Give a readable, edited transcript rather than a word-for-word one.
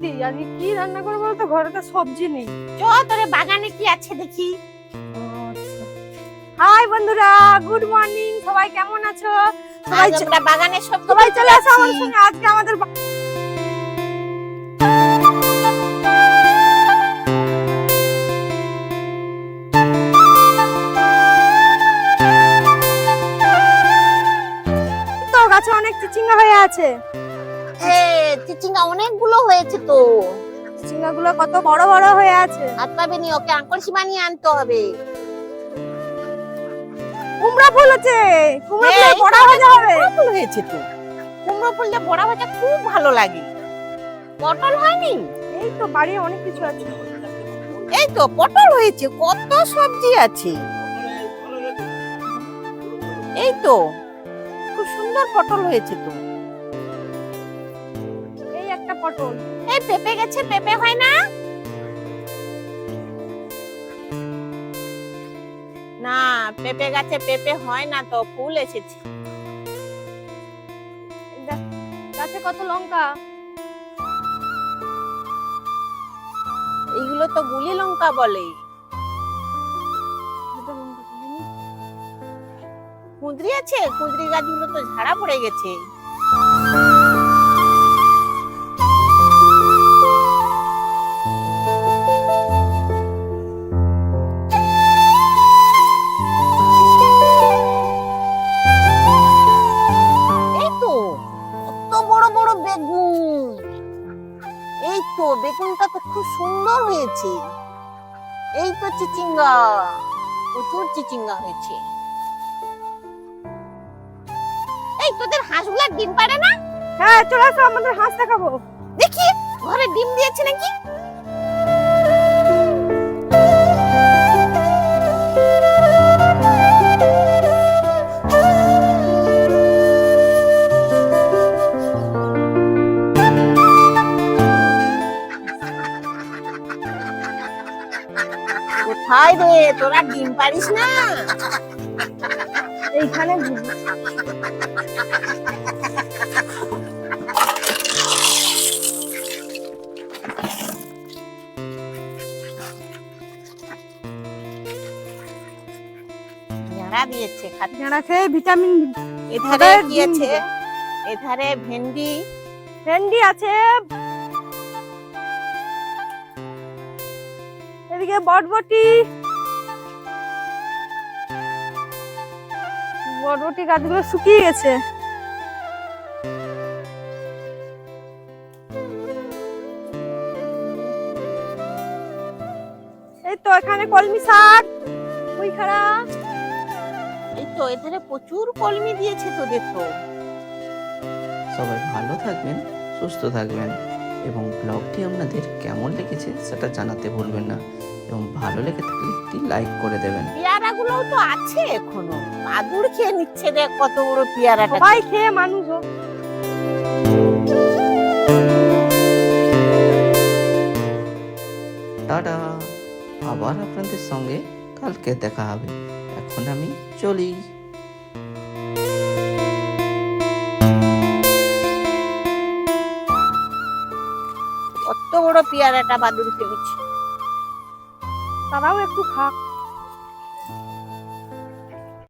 দি আজকে কি রান্না করবো বলতো, ঘরে তো সবজি নেই। চ তোরে বাগানে কি আছে দেখি। হাই বন্ধুরা, গুড মর্নিং। সবাই কেমন আছো? আজ আমরা বাগানে সবাই চলে আসো আমার সঙ্গে। আজকে আমাদের তো গাছে অনেক চিচিঙ্গা হয়ে আছে। চিচিঙ্গা অনেকগুলো হয়েছে তো। চিচিঙ্গা গুলো কত বড় বড় হয়ে আছে। হাত পাবে নি, ওকে আঙ্কড়ি বানিয়ে আনতে হবে। কুমড়া ফুল আছে, কুমড়া ফুলের বড়া ভাজা হবে। কুমড়ো ফুল হয়েছে তো, কুমড়ো ফুল দিয়ে বড়া ভাজা খুব ভালো লাগে। পটল হয়নি? এই তো বাড়ি অনেক কিছু আছে। এই তো পটল হয়েছে, কত সবজি আছে। এই তো খুব সুন্দর পটল হয়েছে তো। এই একটা পটল। এই পেঁপে গেছে, পেঁপে হয় না? না, পেঁপে গাছে পেঁপে হয় না তো, ফুল এসেছে। গাছে কত লঙ্কা। এইগুলো তো গুলি লঙ্কা বলে। কুঁদরি আছে, কুঁদরি গাছগুলো তো ঝাড়া পড়ে গেছে। এই তো কত বড় বড় বেগুন। এই তো বেগুনটা তো খুব সুন্দর হয়েছে। এই তো চিচিঙ্গা, প্রচুর চিচিঙ্গা হয়েছে। এই তোদের হাঁসগুলা ডিম পাড়ে না? হ্যাঁ চলে আসো, আমাদের হাঁস দেখাবো। দেখি ঘরে ডিম দিয়েছে নাকি। কোথায় রে, তোরা ডিম পারিস না? এইখানে ঝাড়া দিয়েছে খাদ্য। যারা খেয়ে ভিটামিন। এধারে কি ডিম আছে? দিবে। এধারে ভেন্ডি, ভেন্ডি আছে, এদিকে বটবটি। বটবটি গাছগুলো শুকিয়ে গেছে। এই তো এখানে কলমি শাক, কুইখাড়া। এই তো এধারে প্রচুর কলমি দিয়েছে তোদের তো। সবাই ভালো থাকবেন, সুস্থ থাকবেন এবং ব্লগটি আপনাদের কেমন লেগেছে সেটা জানাতে ভুলবেন না এবং ভালো লেগে থাকলে একটি লাইক করে দেবেন। পেয়ারা গুলোও তো আছে এখনো, মাদুর খেয়ে নিচ্ছে। দেখ কত বড় পেয়ারাটা। সবাই খেয়ে মানুষ হোক। টাটা, আবার আপনাদের সঙ্গে কালকে দেখা হবে। এখন আমি চলি। কত বড় পেয়ারাটা বাদুর খেয়েছে। তারাও একটু খাক।